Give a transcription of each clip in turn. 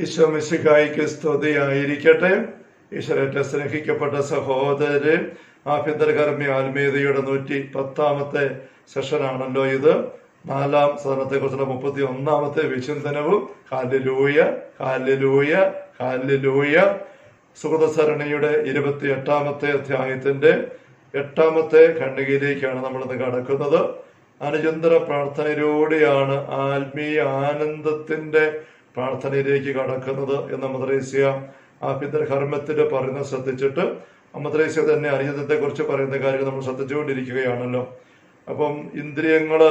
ഈശോ മിശിഹായിക്ക് സ്തുതിയായിരിക്കട്ടെ. ഈശ്വരത്തെ സ്നേഹിക്കപ്പെട്ട സഹോദരരെ, ആഭ്യന്തരകർമ്മി ആത്മീയതയുടെ 110ാമത്തെ സെഷനാണല്ലോ ഇത്. 4ാം സദനത്തെ കുറിച്ചുള്ള 31ാമത്തെ വിചിന്തനവും. ഹല്ലേലൂയ, ഹല്ലേലൂയ, ഹല്ലേലൂയ. സുഗതസരണിയുടെ 28ാമത്തെ അധ്യായത്തിന്റെ 8ാമത്തെ ഖണ്ഡികയിലേക്കാണ് നമ്മളിന്ന് കടക്കുന്നത്. അനുചിന്തന പ്രാർത്ഥനയിലൂടെയാണ് ആത്മീയ ആനന്ദത്തിന്റെ പ്രാർത്ഥനയിലേക്ക് കടക്കുന്നത് എന്ന് മദ്രേസ്യ ആഭ്യന്തര കർമ്മത്തിൽ പറയുന്നത് ശ്രദ്ധിച്ചിട്ട് മദ്രേസ്യ തന്നെ അനുചിന്തത്തെ കുറിച്ച് പറയുന്ന കാര്യങ്ങൾ നമ്മൾ ശ്രദ്ധിച്ചുകൊണ്ടിരിക്കുകയാണല്ലോ. അപ്പം ഇന്ദ്രിയങ്ങള്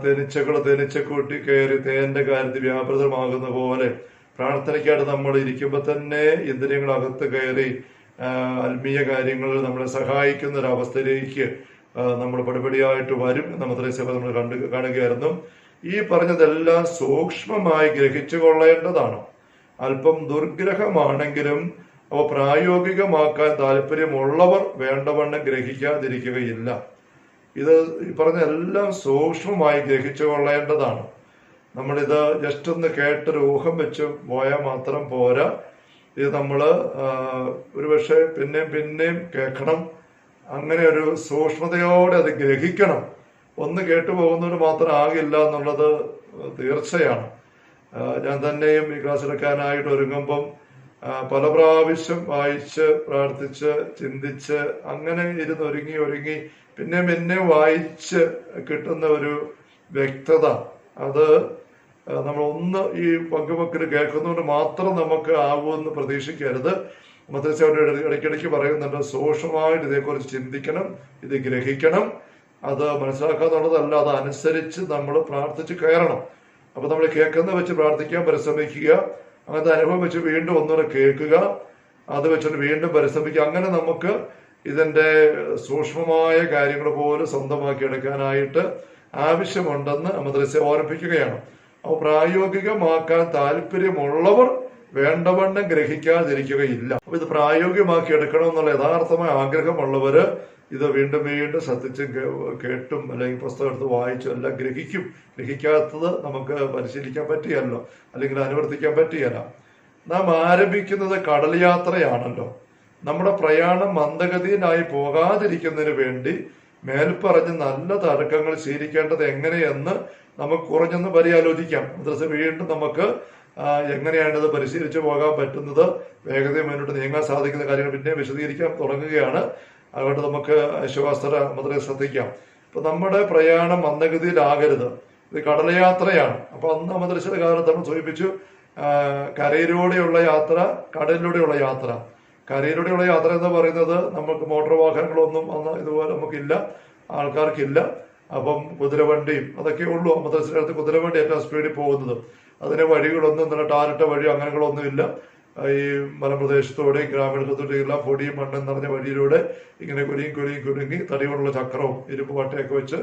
തേനീച്ചക്കൂട്ടി കയറി തേന്റെ കാര്യത്തിൽ വ്യാപൃതമാകുന്ന പോലെ പ്രാർത്ഥനയ്ക്കായിട്ട് നമ്മൾ ഇരിക്കുമ്പോൾ തന്നെ ഇന്ദ്രിയങ്ങൾ അകത്ത് കയറി ആത്മീയ കാര്യങ്ങളിൽ നമ്മളെ സഹായിക്കുന്ന ഒരു അവസ്ഥയിലേക്ക് നമ്മൾ പടിപടിയായിട്ട് വരും എന്ന മദ്രസ നമ്മൾ കാണുകയായിരുന്നു. ഈ പറഞ്ഞതെല്ലാം സൂക്ഷ്മമായി ഗ്രഹിച്ചു കൊള്ളേണ്ടതാണ്. അല്പം ദുർഗ്രഹമാണെങ്കിലും അവ പ്രായോഗികമാക്കാൻ താല്പര്യമുള്ളവർ വേണ്ടവണ്ണം ഗ്രഹിക്കാതിരിക്കുകയില്ല. ഇത് ഈ പറഞ്ഞതെല്ലാം സൂക്ഷ്മമായി ഗ്രഹിച്ചു കൊള്ളേണ്ടതാണ്. നമ്മളിത് ജസ്റ്റ് ഒന്ന് കേട്ടൊരു ഊഹം വെച്ച് പോയാൽ മാത്രം പോരാ. ഇത് നമ്മൾ ഒരുപക്ഷെ പിന്നെയും കേൾക്കണം. അങ്ങനെ ഒരു സൂക്ഷ്മതയോടെ അത് ഗ്രഹിക്കണം. ഒന്ന് കേട്ടു പോകുന്നവർ മാത്രം ആകില്ല എന്നുള്ളത് തീർച്ചയാണ്. ഞാൻ തന്നെയും ഈ ക്ലാസ് എടുക്കാനായിട്ട് ഒരുങ്ങുമ്പം പല പ്രാവശ്യം വായിച്ച് പ്രാർത്ഥിച്ച് ചിന്തിച്ച് അങ്ങനെ ഒരുങ്ങി പിന്നെ വായിച്ച് കിട്ടുന്ന ഒരു വ്യക്തത, അത് നമ്മളൊന്ന് ഈ പങ്കുവെക്കൽ കേൾക്കുന്നതുകൊണ്ട് മാത്രം നമുക്ക് ആവുമെന്ന് പ്രതീക്ഷിക്കരുത്. മദ്രസയോട് ഇടയ്ക്കിടയ്ക്ക് പറയുന്നുണ്ട്, സൂക്ഷ്മമായിട്ട് ഇതേക്കുറിച്ച് ചിന്തിക്കണം, ഇത് ഗ്രഹിക്കണം. അത് മനസ്സിലാക്കാന്നുള്ളതല്ല, അത് അനുസരിച്ച് നമ്മൾ പ്രാർത്ഥിച്ച് കയറണം. അപ്പൊ നമ്മൾ കേൾക്കുന്ന വെച്ച് പ്രാർത്ഥിക്കാൻ പരിശ്രമിക്കുക. അങ്ങനത്തെ അനുഭവം വെച്ച് വീണ്ടും ഒന്നുകൂടെ കേൾക്കുക, അത് വെച്ചിട്ട് വീണ്ടും പരിശ്രമിക്കുക. അങ്ങനെ നമുക്ക് ഇതിന്റെ സൂക്ഷ്മമായ കാര്യങ്ങൾ പോലും സ്വന്തമാക്കി എടുക്കാനായിട്ട് ആവശ്യമുണ്ടെന്ന് മദ്രസ ഓർമ്മിപ്പിക്കുകയാണ്. അപ്പോൾ പ്രായോഗികമാക്കാൻ താല്പര്യമുള്ളവർ വേണ്ടവണ്ണം ഗ്രഹിക്കാതിരിക്കുകയില്ല. അപ്പൊ ഇത് പ്രായോഗികമാക്കി എടുക്കണമെന്നുള്ള യഥാർത്ഥമായ ആഗ്രഹമുള്ളവര് ഇത് വീണ്ടും ശ്രദ്ധിച്ചും കേട്ടും അല്ലെങ്കിൽ പുസ്തകം എടുത്ത് വായിച്ചും എല്ലാം ഗ്രഹിക്കും. ഗ്രഹിക്കാത്തത് നമുക്ക് പരിശീലിക്കാൻ പറ്റിയല്ലോ, അല്ലെങ്കിൽ അനുവർത്തിക്കാൻ പറ്റിയല്ല. നാം ആരംഭിക്കുന്നത് കടൽ യാത്രയാണല്ലോ. നമ്മുടെ പ്രയാണം മന്ദഗതിയിലായി പോകാതിരിക്കുന്നതിന് വേണ്ടി മേൽപ്പറഞ്ഞ് നല്ല തർക്കങ്ങൾ ശീലിക്കേണ്ടത് എങ്ങനെയെന്ന് നമുക്ക് കുറഞ്ഞൊന്ന് പര്യാലോചിക്കാം. മദ്രസ വീണ്ടും നമുക്ക് എങ്ങനെയാണ് ഇത് പരിശീലിച്ചു പോകാൻ പറ്റുന്നത്, വേഗതയിൽ മുന്നോട്ട് നീങ്ങാൻ സാധിക്കുന്ന കാര്യങ്ങൾ പിന്നെ വിശദീകരിക്കാൻ തുടങ്ങുകയാണ്. അതുകൊണ്ട് നമുക്ക് ആശ്വാസര മദ്രസ ശ്രദ്ധിക്കാം. ഇപ്പൊ നമ്മുടെ പ്രയാണം മന്ദഗതിയിലാകരുത്. ഇത് കടലയാത്രയാണ്. അപ്പൊ അന്ന് മദ്രസയുടെ കാലത്ത് നമ്മൾ സൂചിപ്പിച്ചു, കരയിലൂടെയുള്ള യാത്ര, കടലിലൂടെയുള്ള യാത്ര. കരയിലൂടെയുള്ള യാത്ര എന്ന് പറയുന്നത് നമുക്ക് മോട്ടോർ വാഹനങ്ങളൊന്നും അന്ന് ഇതുപോലെ നമുക്കില്ല, ആൾക്കാർക്കില്ല. അപ്പം കുതിരവണ്ടിയും അതൊക്കെ ഉള്ളൂ. മദ്രസയുടെ അടുത്ത് കുതിരവണ്ടി ഏറ്റവും സ്പീഡിൽ പോകുന്നത്. അതിന് വഴികളൊന്നും നല്ല ടാറിട്ട വഴി അങ്ങനെകളൊന്നുമില്ല. ഈ മലപ്രദേശത്തോടെയും ഗ്രാമീണത്തോടെയും എല്ലാം പൊടിയും മണ്ണും നിറഞ്ഞ വഴിയിലൂടെ ഇങ്ങനെ കുരുങ്ങി തടികൊണ്ടുള്ള ചക്രവും ഇരുമ്പ് പട്ടയൊക്കെ വെച്ച്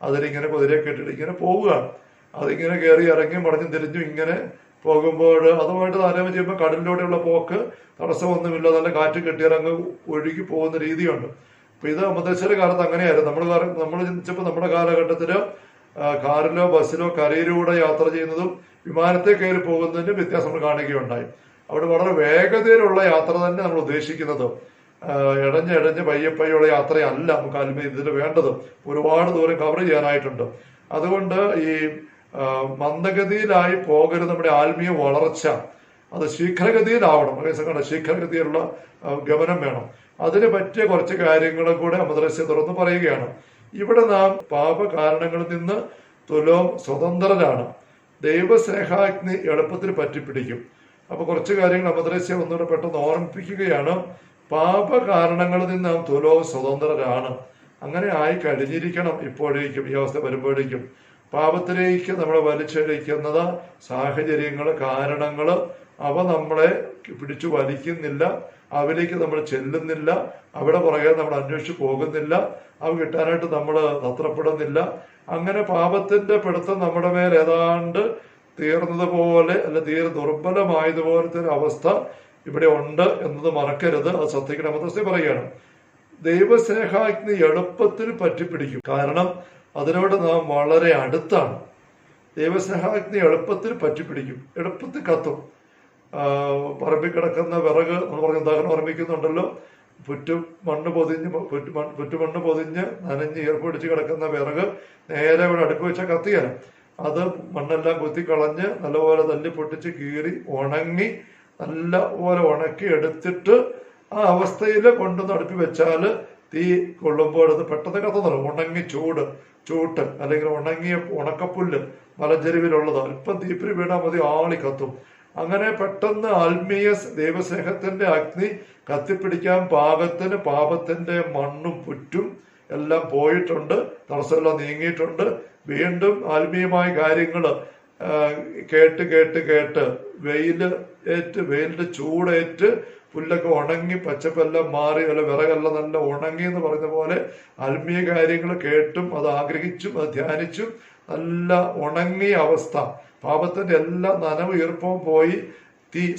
അതിലിങ്ങനെ കുതിരയെ കെട്ടിട്ട് ഇങ്ങനെ പോവുകയാണ്. അതിങ്ങനെ കയറി ഇറങ്ങി മടഞ്ഞും തിരിഞ്ഞും ഇങ്ങനെ പോകുമ്പോൾ അതുമായിട്ട് താരതമ്യം ചെയ്യുമ്പോൾ കടലിലൂടെയുള്ള പോക്ക് തടസ്സമൊന്നുമില്ല, നല്ല കാറ്റ് കെട്ടിയിറങ്ങി ഒഴുകി പോകുന്ന രീതിയുണ്ട്. അപ്പൊ ഇത് മദ്രസയുടെ കാലത്ത് അങ്ങനെയായിരുന്നു. നമ്മൾ ചിന്തിച്ചപ്പോൾ നമ്മുടെ കാലഘട്ടത്തില് കാറിലോ ബസ്സിലോ കരയിലൂടെ യാത്ര ചെയ്യുന്നതും വിമാനത്തെ കയറി പോകുന്നതിന്റെ വ്യത്യാസം നമ്മൾ കാണുകയുണ്ടായി. അവിടെ വളരെ വേഗതയിലുള്ള യാത്ര തന്നെ നമ്മൾ ഉദ്ദേശിക്കുന്നത്. ഇടഞ്ഞ് പയ്യുള്ള യാത്രയല്ല നമുക്ക് ആത്മീയത്തിൽ വേണ്ടത്. ഒരുപാട് ദൂരം കവർ ചെയ്യാനായിട്ടുണ്ട്. അതുകൊണ്ട് ഈ മന്ദഗതിയിലായി പോകരുത്. നമ്മുടെ ആത്മീയ വളർച്ച അത് ശീഘ്രഗതിയിലാവണം. ശീഘ്രഗതിയിലുള്ള ഗമനം വേണം. അതിന് പറ്റിയ കുറച്ച് കാര്യങ്ങളും കൂടെ മദ്രസ തുറന്ന് പറയുകയാണ്. ഇവിടെ നാം പാപകാരണങ്ങളിൽ നിന്ന് തുലോം സ്വതന്ത്രരാണ്. ദൈവസ്നേഹാഗ്നി എളുപ്പത്തിൽ പറ്റിപ്പിടിക്കും. അപ്പൊ കുറച്ച് കാര്യങ്ങൾ മദ്രസ ഒന്നുകൂടെ പെട്ടെന്ന് ഓർമ്മിപ്പിക്കുകയാണ്. പാപകാരണങ്ങളിൽ നിന്ന് നാം തുലോം സ്വതന്ത്രരാണ്. അങ്ങനെ ആയി കഴിഞ്ഞിരിക്കണം. ഇപ്പോഴേക്കും ഈ അവസ്ഥ വരുമ്പോഴേക്കും പാപത്തിലേക്ക് നമ്മളെ വലിച്ചഴിക്കുന്നത് സാഹചര്യങ്ങള്, കാരണങ്ങള്, അവ നമ്മളെ പിടിച്ചു വലിക്കുന്നില്ല. അവയിലേക്ക് നമ്മൾ ചെല്ലുന്നില്ല. അവിടെ പുറകെ നമ്മൾ അന്വേഷിച്ചു പോകുന്നില്ല. അവ കിട്ടാനായിട്ട് നമ്മൾ തത്രപ്പെടുന്നില്ല. അങ്ങനെ പാപത്തിന്റെ പിടുത്തം നമ്മുടെ മേൽ ഏതാണ്ട് തീർന്നതുപോലെ അല്ല ദുർബലമായതുപോലത്തെ ഒരു അവസ്ഥ ഇവിടെ ഉണ്ട് എന്നത് മറക്കരുത്. അത് ശ്രദ്ധിക്കണം. മദ്രസ പറയുകയാണ്, ദൈവസ്നേഹാഗ്നി എളുപ്പത്തിൽ പറ്റിപ്പിടിക്കും. കാരണം അതിനോട് നാം വളരെ അടുത്താണ്. ദൈവസ്നേഹാഗ്നി എളുപ്പത്തിൽ പറ്റിപ്പിടിക്കും, എളുപ്പത്തിൽ കത്തും. പറമ്പിൽ കിടക്കുന്ന വിറക് നമ്മൾ പറഞ്ഞ ഉദാഹരണം ഓർമ്മിക്കുന്നുണ്ടല്ലോ. പുറ്റുമണ്ണ് പൊതിഞ്ഞ് നനഞ്ഞ് ഈർപ്പൊടിച്ച് കിടക്കുന്ന വിറക് നേരെ ഇവിടെ അടുപ്പ് വെച്ചാൽ കത്തിയാണ്. അത് മണ്ണെല്ലാം കുത്തിക്കളഞ്ഞ് നല്ലപോലെ തല്ലി പൊട്ടിച്ച് കീറി ഉണങ്ങി നല്ലപോലെ ഉണക്കി എടുത്തിട്ട് ആ അവസ്ഥയിൽ കൊണ്ടുവന്ന് അടുപ്പി വെച്ചാൽ തീ കൊള്ളുമ്പോൾ അത് പെട്ടെന്ന് കത്തുന്നുള്ളൂ. ഉണങ്ങി ചൂട്ട് അല്ലെങ്കിൽ ഉണങ്ങിയ ഉണക്കപ്പുല്ല് മലഞ്ചെരുവിലുള്ളത് അല്പം തീപ്പിരി വീണാൽ മതി, ആളി കത്തും. അങ്ങനെ പെട്ടെന്ന് ആത്മീയ ദൈവസ്നേഹത്തിന്റെ അഗ്നി കത്തിപ്പിടിക്കാൻ പാകത്തിന് പാപത്തിന്റെ മണ്ണും പുറ്റും എല്ലാം പോയിട്ടുണ്ട്, തടസ്സമെല്ലാം നീങ്ങിയിട്ടുണ്ട്. വീണ്ടും ആത്മീയമായ കാര്യങ്ങൾ കേട്ട് വെയിലിന്റെ ചൂടേറ്റ് പുല്ലൊക്കെ ഉണങ്ങി പച്ചപ്പെല്ലാം മാറി, അല്ല വിറകെല്ലാം നല്ല ഉണങ്ങി എന്ന് പറഞ്ഞ പോലെ ആത്മീയ കാര്യങ്ങൾ കേട്ടും അത് ആഗ്രഹിച്ചും അത് ധ്യാനിച്ചും നല്ല ഉണങ്ങിയ അവസ്ഥ, പാപത്തിന്റെ എല്ലാ നനവ് ഈർപ്പവും പോയി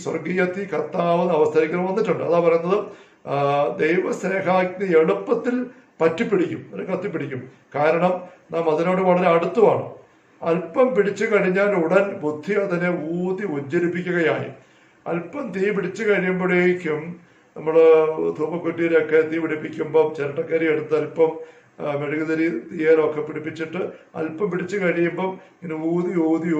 സ്വർഗീയ തീ കത്താവുന്ന അവസ്ഥയിലേക്ക് വന്നിട്ടുണ്ട്. അതാ പറയുന്നത്, ദൈവസ്നേഹാഗ്നി എളുപ്പത്തിൽ കത്തിപ്പിടിക്കും. കാരണം നാം അതിനോട് വളരെ അടുത്തുമാണ്. അല്പം പിടിച്ചു കഴിഞ്ഞാൽ ഉടൻ ബുദ്ധി അതിനെ ഊതി ഉജ്ജ്വലിപ്പിക്കുകയായി. അല്പം തീ പിടിച്ചു കഴിയുമ്പോഴേക്കും നമ്മൾ ധൂപക്കുറ്റിയിലൊക്കെ തീ പിടിപ്പിക്കുമ്പം ചിരട്ടക്കരി എടുത്ത് അല്പം മെഴുകുതിരി തീയലൊക്കെ പിടിപ്പിച്ചിട്ട് അല്പം പിടിച്ചു കഴിയുമ്പം ഇങ്ങനെ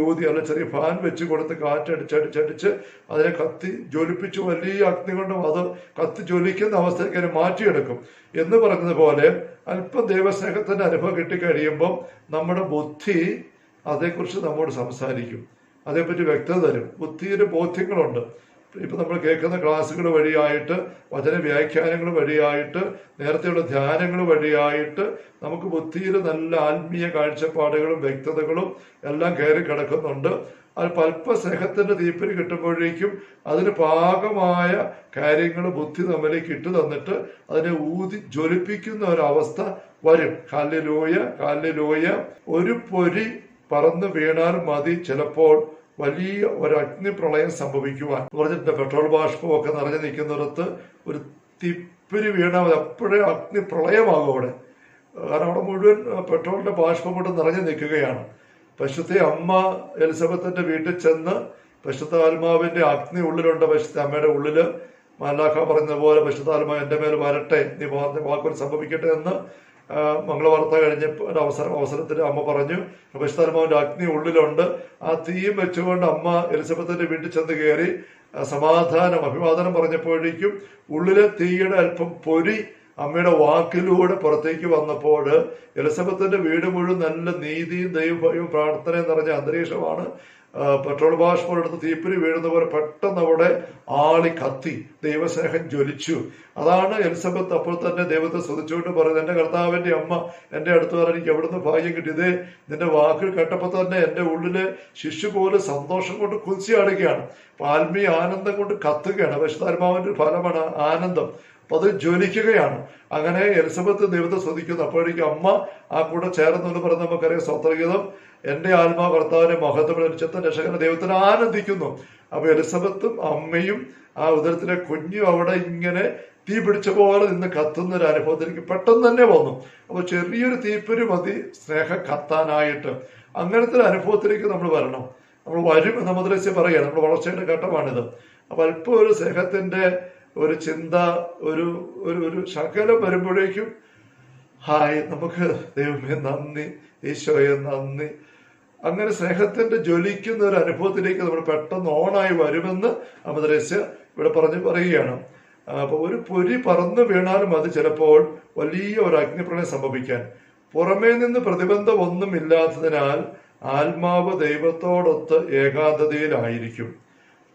ഊതി അല്ല ചെറിയ ഫാൻ വെച്ച് കൊടുത്ത് കാറ്റടിച്ചടിച്ചടിച്ച് അതിനെ കത്തി ജ്വലിപ്പിച്ച് വലിയ അഗ്നി കൊണ്ടും അത് കത്തി ജ്വലിക്കുന്ന അവസ്ഥയ്ക്ക് അതിനെ മാറ്റിയെടുക്കും. എന്ന് പറഞ്ഞതുപോലെ അല്പം ദൈവസ്നേഹത്തിന്റെ അനുഭവം കിട്ടിക്കഴിയുമ്പം നമ്മുടെ ബുദ്ധി അതേക്കുറിച്ച് നമ്മോട് സംസാരിക്കും, അതേപ്പറ്റി വ്യക്തത തരും. ബുദ്ധിയുടെ ബോധ്യങ്ങളുണ്ട്. ഇപ്പൊ നമ്മൾ കേൾക്കുന്ന ക്ലാസ്സുകൾ വഴിയായിട്ട്, വചന വ്യാഖ്യാനങ്ങൾ വഴിയായിട്ട്, നേരത്തെയുള്ള ധ്യാനങ്ങൾ വഴിയായിട്ട് നമുക്ക് ബുദ്ധിയിൽ നല്ല ആത്മീയ കാഴ്ചപ്പാടുകളും വ്യക്തതകളും എല്ലാം കയറി കിടക്കുന്നുണ്ട്. അല്പ സ്നേഹത്തിന്റെ തീപ്പരി കിട്ടുമ്പോഴേക്കും അതിന് പാകമായ കാര്യങ്ങൾ ബുദ്ധി നമ്മിലേക്ക് ഇട്ടു തന്നിട്ട് അതിനെ ഊതി ജ്വലിപ്പിക്കുന്ന ഒരവസ്ഥ വരും. ഹല്ലേലൂയ. ഒരു പൊരി പറന്ന് വീണാൽ മതി ചിലപ്പോൾ വലിയ ഒരു അഗ്നിപ്രളയം സംഭവിക്കുവാൻ. പറഞ്ഞിട്ട് പെട്രോൾ ബാഷ്പമൊക്കെ നിറഞ്ഞു നിൽക്കുന്നിടത്ത് ഒരു തിപ്പിരി വീണാൽ മതി, അപ്പോഴേ അഗ്നിപ്രളയമാകും അവിടെ. കാരണം അവിടെ മുഴുവൻ പെട്രോളിന്റെ ബാഷ്പം കൊണ്ട് നിറഞ്ഞു നിൽക്കുകയാണ്. പശുത്തെ അമ്മ എലിസബത്തിന്റെ വീട്ടിൽ ചെന്ന് പശുത്താത്മാവിന്റെ അഗ്നി ഉള്ളിലുണ്ട്. പശുത്തെ അമ്മയുടെ ഉള്ളില് മാലാഖ പറഞ്ഞ പോലെ പശുത്താത്മാവ് എന്റെ മേൽ വരട്ടെ, നീ വാക്കുകൾ സംഭവിക്കട്ടെ എന്ന് മംഗളവാർത്ത കഴിഞ്ഞ അവസരത്തിൽ അമ്മ പറഞ്ഞു. പശുത്താത്മാവിന്റെ അഗ്നി ഉള്ളിലുണ്ട്. ആ തീയും വെച്ചുകൊണ്ട് അമ്മ എലിസബത്തിന്റെ വീട്ടിൽ ചെന്ന് കയറി അഭിവാദനം പറഞ്ഞപ്പോഴേക്കും ഉള്ളിലെ തീയുടെ അല്പം പൊരി അമ്മയുടെ വാക്കിലൂടെ പുറത്തേക്ക് വന്നപ്പോൾ എലിസബത്തിന്റെ വീട് മുഴുവൻ നല്ല നീതിയും ദൈവഭയവും പ്രാർത്ഥനയും നിറഞ്ഞ അന്തരീക്ഷമാണ്. പെട്രോൾ ബാഷ്പം എടുത്ത് തീപ്പിരി വീഴുന്ന പോലെ പെട്ടെന്ന് അവിടെ ആളി കത്തി, ദൈവസ്നേഹം ജ്വലിച്ചു. അതാണ് എലിസബത്ത് അപ്പോൾ തന്നെ ദൈവത്തെ സ്തുതിച്ചുകൊണ്ട് പറയുന്നത്, എന്റെ കർത്താവിന്റെ അമ്മ എന്റെ അടുത്ത് വരാൻ എനിക്ക് എവിടുന്ന് ഭാഗ്യം കിട്ടിയതേ, നിന്റെ വാക്കുകൾ കേട്ടപ്പോൾ തന്നെ എന്റെ ഉള്ളില് ശിശു പോലെ സന്തോഷം കൊണ്ട് കുതിച്ചാടുകയാണ്. ആത്മീയ ആനന്ദം കൊണ്ട് കത്തുകയാണ്. പരിശുദ്ധാത്മാവിന്റെ ഫലമാണ് ആനന്ദം. അപ്പൊ അത് ജ്വലിക്കുകയാണ്. അങ്ങനെ എലിസബത്ത് ദൈവത്തെ സ്തുതിക്കുന്നു. അപ്പോഴേക്കും അമ്മ ആ കൂടെ ചേർന്നുകൊണ്ട് പറഞ്ഞ് നമുക്കറിയാം സ്വത്രഗീതം, എന്റെ ആത്മാവ് കർത്താവിനെ മഹത്വപ്പെടുന്ന രക്ഷകനെ ദൈവത്തിന് ആനന്ദിക്കുന്നു. അപ്പൊ എലിസബത്തും അമ്മയും ആ ഉദരത്തിലെ കുഞ്ഞും അവിടെ ഇങ്ങനെ തീ പിടിച്ച പോലെ നിന്ന് കത്തുന്ന ഒരു അനുഭവത്തിലേക്ക് പെട്ടെന്ന് തന്നെ വന്നു. അപ്പൊ ചെറിയൊരു തീപ്പൊരി മതി സ്നേഹം കത്താനായിട്ട്. അങ്ങനത്തെ ഒരു അനുഭവത്തിലേക്ക് നമ്മൾ വരണം. നമ്മൾ വരും എന്ന് മദ്രസ്യ പറയുക, നമ്മുടെ വളർച്ചയുടെ ഘട്ടമാണിത്. അപ്പൊ അല്പം ഒരു സ്നേഹത്തിന്റെ ഒരു ചിന്ത, ഒരു ശകലം വരുമ്പോഴേക്കും നമുക്ക് ദൈവമേ നന്ദി, ഈശോയെ നന്ദി. അങ്ങനെ സ്നേഹത്തിന്റെ ജ്വലിക്കുന്ന ഒരു അനുഭവത്തിലേക്ക് നമ്മൾ പെട്ടെന്ന് ഓണായി വരുമെന്ന് അമദ്രസ്യ ഇവിടെ പറയുകയാണ്. അപ്പൊ ഒരു പൊരി പറന്നു വീണാലും അത് ചിലപ്പോൾ വലിയ ഒരു അഗ്നിപ്രളയം സംഭവിക്കാൻ. പുറമേ നിന്ന് പ്രതിബന്ധം ഒന്നും ഇല്ലാത്തതിനാൽ ആത്മാവ് ദൈവത്തോടൊത്ത് ഏകാന്തതയിലായിരിക്കും.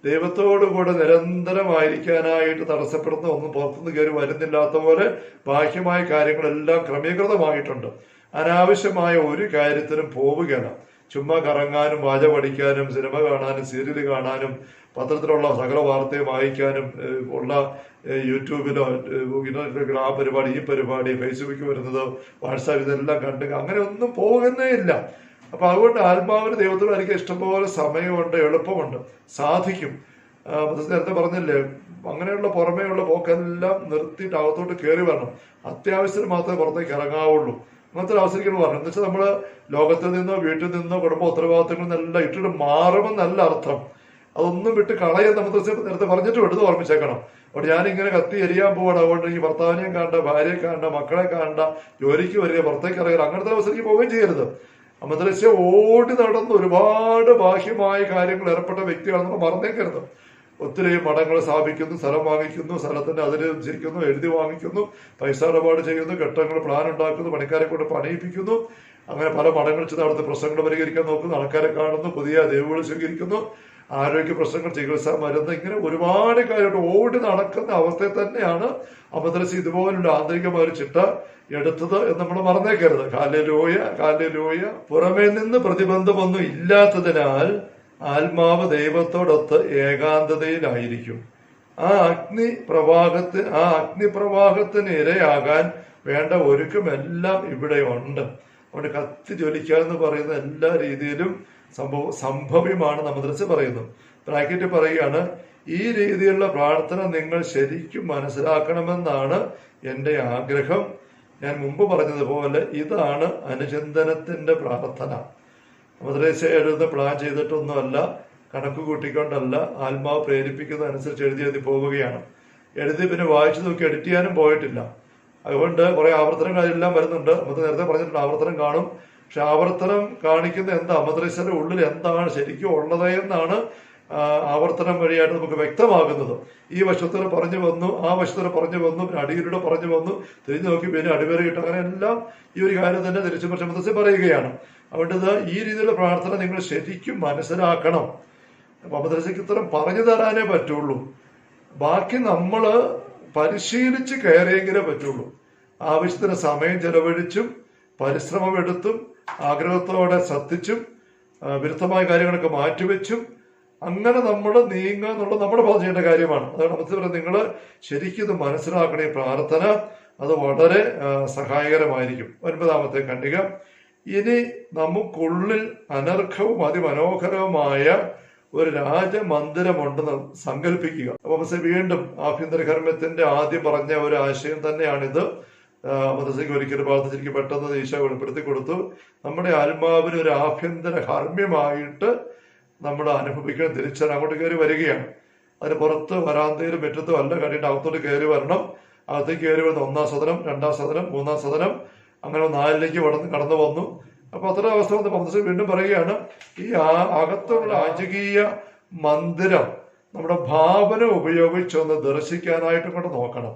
ദൈവത്തോടുകൂടെ നിരന്തരമായിരിക്കാനായിട്ട് തടസ്സപ്പെടുന്ന ഒന്നും പുറത്തുനിന്ന് കയറി വരുന്നില്ലാത്ത പോലെ ബാഹ്യമായ കാര്യങ്ങളെല്ലാം ക്രമീകൃതമായിട്ടുണ്ട്. അനാവശ്യമായ ഒരു കാര്യത്തിനും പോവുകയാണ്. ചുമ്മാ കറങ്ങാനും വാച പഠിക്കാനും സിനിമ കാണാനും സീരിയൽ കാണാനും പത്രത്തിലുള്ള സകല വാർത്തയും വായിക്കാനും ഉള്ള യൂട്യൂബിലോ ഇന്റർനെറ്റിലോ ആ പരിപാടി ഈ പരിപാടി ഫേസ്ബുക്കിൽ വരുന്നത് വാട്സാപ്പ് ഇതെല്ലാം കണ്ട് അങ്ങനെ ഒന്നും പോകുന്നേ ഇല്ല. അപ്പൊ അതുകൊണ്ട് ആത്മാവിന് ദൈവത്തോട് എനിക്ക് ഇഷ്ടംപോലെ സമയമുണ്ട്, എളുപ്പമുണ്ട്, സാധിക്കും. നേരത്തെ പറഞ്ഞില്ലേ, അങ്ങനെയുള്ള പുറമേയുള്ള പോക്കെല്ലാം നിർത്തിയിട്ട് അകത്തോട്ട് കയറി വരണം. അത്യാവശ്യത്തിന് മാത്രമേ പുറത്തേക്ക് ഇറങ്ങാവുള്ളൂ. അങ്ങനത്തെ അവസരങ്ങൾ പറഞ്ഞു. എന്ന് വെച്ചാൽ നമ്മള് ലോകത്തിൽ നിന്നോ വീട്ടിൽ നിന്നോ കുടുംബ ഉത്തരവാദിത്തങ്ങളിൽ നിന്നെല്ലാം ഇട്ടിട്ട് മാറുമെന്നല്ല അർത്ഥം. അതൊന്നും വിട്ട് കളയാൻ നമ്മൾ നേരത്തെ പറഞ്ഞിട്ടും എടുത്ത് ഓർമ്മിച്ചേക്കണം. അവിടെ ഞാനിങ്ങനെ കത്തി എരിയാൻ പോവാണ്, അതുകൊണ്ട് ഈ ഭർത്താവിനെയും കാണണ്ട, ഭാര്യയെ കാണണ്ട, മക്കളെ കാണണ്ട, ജോലിക്ക് വരിക, പുറത്തേക്ക് ഇറങ്ങുക, അങ്ങനത്തെ അവസ്ഥയ്ക്ക് പോവുകയും ചെയ്യരുത്. മദ്രസ ഓടി നടന്ന് ഒരുപാട് ബാഹ്യമായ കാര്യങ്ങൾ ഏർപ്പെട്ട വ്യക്തികളാണെന്ന് മറന്നേക്കരുത്. ഒത്തിരി മഠങ്ങൾ സ്ഥാപിക്കുന്നു, സ്ഥലം വാങ്ങിക്കുന്നു, സ്ഥലത്തിന്റെ അതിനനുസരിക്കുന്നു, എഴുതി വാങ്ങിക്കുന്നു, പൈസ ഇടപാട് ചെയ്യുന്നു, ഘട്ടങ്ങൾ പ്ലാൻ ഉണ്ടാക്കുന്നു, പണിക്കാരെ കൊണ്ട് പണിയിപ്പിക്കുന്നു. അങ്ങനെ പല മഠങ്ങളിൽ ചെന്ന് അവിടുത്തെ പ്രശ്നങ്ങൾ പരിഹരിക്കാൻ നോക്കുന്നു, ആൾക്കാരെ കാണുന്നു, പുതിയ ദൈവങ്ങൾ സ്വീകരിക്കുന്നു, ആരോഗ്യ പ്രശ്നങ്ങൾ, ചികിത്സ, മരുന്ന്, ഇങ്ങനെ ഒരുപാട് കാര്യമായിട്ട് ഓടി നടക്കുന്ന അവസ്ഥയിൽ തന്നെയാണ് മദ്രസ ഇതുപോലുള്ള ആന്തരികമായ ഒരു ചിട്ട എടുത്തത് എന്ന് നമ്മൾ മറന്നേക്കരുത്. Hallelujah, hallelujah. പുറമേ നിന്ന് പ്രതിബന്ധമൊന്നും ഇല്ലാത്തതിനാൽ ആത്മാവ് ദൈവത്തോടൊത്ത് ഏകാന്തതയിലായിരിക്കും. ആ അഗ്നിപ്രവാഹത്തിന് ഇരയാകാൻ വേണ്ട ഒരുക്കമെല്ലാം ഇവിടെ ഉണ്ട്. അവിടെ കത്തി ജ്വലിക്കാന്ന് പറയുന്ന എല്ലാ രീതിയിലും സംഭവ്യമാണ് മദ്രസ പറയുന്നത്. ബ്രാക്കറ്റ് പറയുകയാണ്, ഈ രീതിയിലുള്ള പ്രാർത്ഥന നിങ്ങൾ ശരിക്കും മനസ്സിലാക്കണമെന്നാണ് എൻ്റെ ആഗ്രഹം. ഞാൻ മുമ്പ് പറഞ്ഞതുപോലെ ഇതാണ് അനുചിന്തനത്തിന്റെ പ്രാർത്ഥന. മദ്രസ എഴുതുന്ന പ്ലാൻ ചെയ്തിട്ടൊന്നുമല്ല, കണക്ക് കൂട്ടിക്കൊണ്ടല്ല, ആത്മാവ് പ്രേരിപ്പിക്കുന്ന അനുസരിച്ച് എഴുതി പോവുകയാണ്. എഴുതി പിന്നെ വായിച്ചു നോക്കി എഡിറ്റ് ചെയ്യാനും പോയിട്ടില്ല. അതുകൊണ്ട് കുറെ ആവർത്തനങ്ങളെല്ലാം വരുന്നുണ്ട്. നമുക്ക് നേരത്തെ പറഞ്ഞിട്ടുണ്ട് ആവർത്തനം കാണും. പക്ഷെ ആവർത്തനം കാണിക്കുന്ന എന്താ, മദ്രസയുടെ ഉള്ളിൽ എന്താണ് ശരിക്കും ഉള്ളത് എന്നാണ് ആവർത്തനം വഴിയായിട്ട് നമുക്ക് വ്യക്തമാകുന്നത്. ഈ വശത്തിന് പറഞ്ഞു വന്നു, ആ വശത്തിന് പറഞ്ഞു വന്നു, പിന്നെ അടിയിലൂടെ പറഞ്ഞു വന്നു, തിരിഞ്ഞു നോക്കി പിന്നെ അടിവേര കിട്ടും, അങ്ങനെ എല്ലാം ഈ ഒരു കാര്യം തന്നെ തിരിച്ചു മദ്രസ പറയുകയാണ്. അതുകൊണ്ട് ഈ രീതിയിലുള്ള പ്രാർത്ഥന നിങ്ങൾ ശരിക്കും മനസ്സിലാക്കണം. അപ്പൊ മദ്രസയ്ക്ക് ഇത്തരം പറഞ്ഞു തരാനേ പറ്റുള്ളൂ. ബാക്കി നമ്മൾ പരിശീലിച്ച് കയറിയെങ്കിലേ പറ്റുള്ളൂ. ആവശ്യത്തിന് സമയം ചെലവഴിച്ചും പരിശ്രമമെടുത്തും ആഗ്രഹത്തോടെ ശ്രദ്ധിച്ചും വിരുദ്ധമായ കാര്യങ്ങളൊക്കെ മാറ്റിവെച്ചും അങ്ങനെ നമ്മൾ നീങ്ങുക എന്നുള്ളത് നമ്മുടെ ഭാഗത്ത് ചെയ്യേണ്ട കാര്യമാണ്. അതാണ് നമുക്ക് പറയുന്നത്, നിങ്ങൾ ശരിക്കും ഇത് മനസ്സിലാക്കണ ഈ പ്രാർത്ഥന, അത് വളരെ സഹായകരമായിരിക്കും. 9ാമത്തെ ഖണ്ഡിക, ഇനി നമുക്കുള്ളിൽ അനർഘവും അതിമനോഹരവുമായ ഒരു രാജമന്ദിരമുണ്ടെന്ന് സങ്കല്പിക്കുക. അപ്പൊ വീണ്ടും ആഭ്യന്തര കർമ്മത്തിന്റെ ആദ്യം പറഞ്ഞ ഒരു ആശയം തന്നെയാണിത്. മദ്രസയ്ക്ക് ഒരിക്കലും പ്രാർത്ഥിച്ചിരിക്കും പെട്ടെന്ന് ഈശോ വെളിപ്പെടുത്തി കൊടുത്തു. നമ്മുടെ ആത്മാവിന് ഒരു ആഭ്യന്തര ഹർമ്മ്യമായിട്ട് നമ്മൾ അനുഭവിക്കാൻ തിരിച്ചാൽ അങ്ങോട്ട് കയറി വരികയാണ്. അതിന് പുറത്ത് വരാന്തയിലും മുറ്റത്തും അല്ല കണ്ടിട്ട് അകത്തോട്ട് കയറി വരണം. അകത്തേക്ക് കയറി വരുന്ന 1ാം സദനം, 2ാം സദനം, 3ാം സദനം, അങ്ങനെ 4ലേക്ക് കടന്നു വന്നു. അപ്പൊ അത്ര അവസ്ഥ വന്ന് മദ്രസ വീണ്ടും പറയുകയാണ്, ഈ അകത്തുള്ള രാജകീയ മന്ദിരം നമ്മുടെ ഭാവന ഉപയോഗിച്ചൊന്ന് ദർശിക്കാനായിട്ടും കൂടെ നോക്കണം.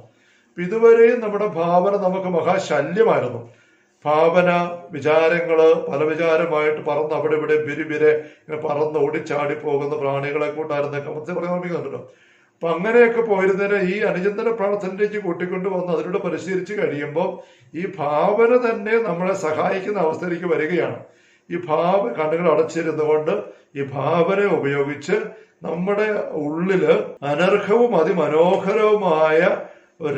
ഇതുവരെയും നമ്മുടെ ഭാവന നമുക്ക് മഹാശല്യമായിരുന്നു. ഭാവന, വിചാരങ്ങള് പല വിചാരമായിട്ട് പറന്ന് അവിടെ ഇവിടെ ബിരിബിരെ ഇങ്ങനെ പറന്ന് ഓടിച്ചാടി പോകുന്ന പ്രാണികളെ കൂട്ടായിരുന്നൊക്കെ മൊത്തം പറയാൻ. അപ്പൊ അങ്ങനെയൊക്കെ പോയിരുന്നതിന് ഈ അനുചിന്തന പ്രാർത്ഥനയിലേക്ക് കൂട്ടിക്കൊണ്ട് വന്ന് അതിലൂടെ പരിശീലിച്ച് കഴിയുമ്പോൾ ഈ ഭാവന തന്നെ നമ്മളെ സഹായിക്കുന്ന അവസ്ഥയിലേക്ക് വരികയാണ്. ഈ കണ്ണുകൾ അടച്ചിരുന്നുകൊണ്ട് ഈ ഭാവന ഉപയോഗിച്ച് നമ്മുടെ ഉള്ളില് അനർഹവും അതിമനോഹരവുമായ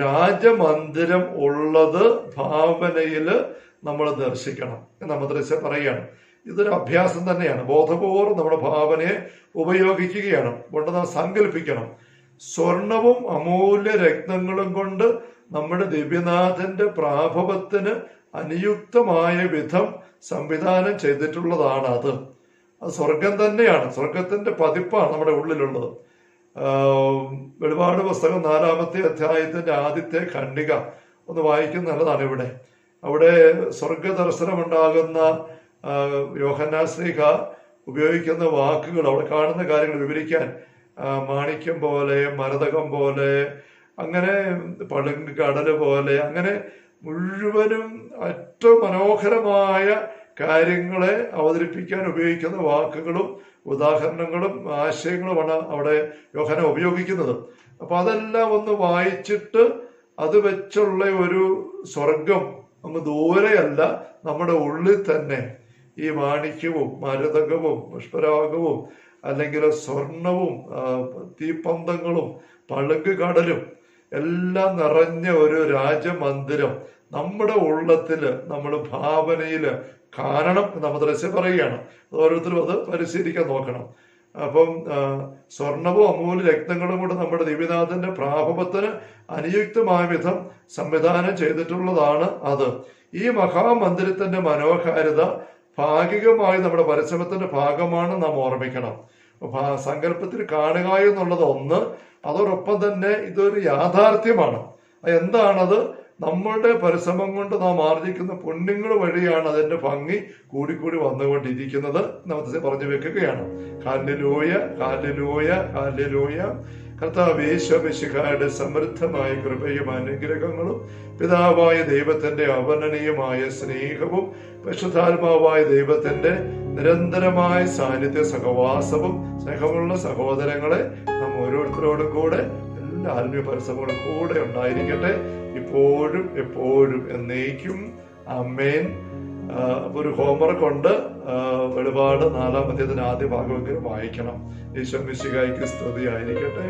രാജമന്ദിരം ഉള്ളത് ഭാവനയില് നമ്മൾ ദർശിക്കണം എന്ന് മദ്രസ പറയുകയാണ്. ഇതൊരു അഭ്യാസം തന്നെയാണ്. ബോധപൂർവ്വം നമ്മുടെ ഭാവനയെ ഉപയോഗിക്കുകയാണ്. കൊണ്ട് നാം സങ്കല്പിക്കണം, സ്വർണവും അമൂല്യ രത്നങ്ങളും കൊണ്ട് നമ്മുടെ ദിവ്യനാഥന്റെ പ്രാഭവത്തിന് അനുയുക്തമായ വിധം സംവിധാനം ചെയ്തിട്ടുള്ളതാണ്. അത് സ്വർഗം തന്നെയാണ്, സ്വർഗത്തിന്റെ പതിപ്പാണ് നമ്മുടെ ഉള്ളിലുള്ളത്. വെളിപാട് പുസ്തകം 4ാമത്തെ അധ്യായത്തിന്റെ ആദ്യത്തെ ഖണ്ഡിക ഒന്ന് വായിക്കുന്ന നല്ലതാണ്. അവിടെ സ്വർഗ ദർശനമുണ്ടാകുന്ന യോഹന്നാൻ ശ്ലീഹ ഉപയോഗിക്കുന്ന വാക്കുകൾ, അവിടെ കാണുന്ന കാര്യങ്ങൾ വിവരിക്കാൻ മാണിക്യം പോലെ, മരതകം പോലെ, അങ്ങനെ പളുങ്ക് കടല് പോലെ, അങ്ങനെ മുഴുവനും ഏറ്റവും മനോഹരമായ കാര്യങ്ങളെ അവതരിപ്പിക്കാൻ ഉപയോഗിക്കുന്ന വാക്കുകളും ഉദാഹരണങ്ങളും ആശയങ്ങളുമാണ് അവിടെ യോഹന്നാൻ ഉപയോഗിക്കുന്നത്. അപ്പൊ അതെല്ലാം ഒന്ന് വായിച്ചിട്ട് അത് വെച്ചുള്ള ഒരു സ്വർഗം അങ്ങ് ദൂരെയല്ല, നമ്മുടെ ഉള്ളിൽ തന്നെ ഈ മാണിക്യവും മരതകവും പുഷ്പരാഗവും അല്ലെങ്കിൽ സ്വർണവും തീപ്പന്തങ്ങളും പളുങ്ക് കടലും എല്ലാം നിറഞ്ഞ ഒരു രാജമന്ദിരം നമ്മുടെ ഉള്ളത്തില്, നമ്മുടെ ഭാവനയില് കാണണം എന്ന് മദ്രസ പറയുകയാണ്. ഓരോരുത്തരും അത് പരിശീലിക്കാൻ നോക്കണം. അപ്പം സ്വർണവും അമൂല്യ രത്നങ്ങളും കൊണ്ട് നമ്മുടെ ദിവ്യനാഥന്റെ പ്രാഭവത്തിന് അനുയുക്തമായ വിധം സംവിധാനം ചെയ്തിട്ടുള്ളതാണ് അത്. ഈ മഹാമന്ദിരത്തിന്റെ മനോഹാരിത ഭാഗികമായി നമ്മുടെ പരിശ്രമത്തിന്റെ ഭാഗമാണ് നാം ഓർമ്മിക്കണം. സങ്കല്പത്തിൽ കാണുക എന്നുള്ളത് ഒന്ന്. അതോടൊപ്പം തന്നെ ഇതൊരു യാഥാർത്ഥ്യമാണ്. എന്താണത്? നമ്മളുടെ പരിശ്രമം കൊണ്ട് നാം ആർജിക്കുന്ന പുണ്യങ്ങൾ വഴിയാണ് അതിന്റെ ഭംഗി കൂടിക്കൂടി വന്നുകൊണ്ടിരിക്കുന്നത്. നമുക്ക് പറഞ്ഞു വെക്കുകയാണ്. ഹല്ലേലൂയ, ഹല്ലേലൂയ, ഹല്ലേലൂയ. കർത്താവേ യേശുമിശിഹായുടെ സമൃദ്ധമായ കൃപയും അനുഗ്രഹങ്ങളും പിതാവായ ദൈവത്തിന്റെ അവർണ്ണനീയമായ സ്നേഹവും പരിശുദ്ധാത്മാവായ ദൈവത്തിന്റെ നിരന്തരമായ സാന്നിധ്യ സഹവാസവും സ്നേഹമുള്ള സഹോദരങ്ങളെ നാം ഓരോരുത്തരോടും കൂടെ എല്ലാ ആത്മീയ പരിശ്രമങ്ങളും കൂടെ ഉണ്ടായിരിക്കട്ടെ, ഇപ്പോഴും എപ്പോഴും എന്നേക്കും. ആമേൻ. ഒരു ഹോംവർക്ക് ഉണ്ട്. വെളിപാട് 4-ാം അധ്യായത്തിന്റെ ആദ്യ ഭാഗമെങ്കിലും വായിക്കണം. ഈശോ മിശിഹായ്ക്ക് സ്തുതി ആയിരിക്കട്ടെ.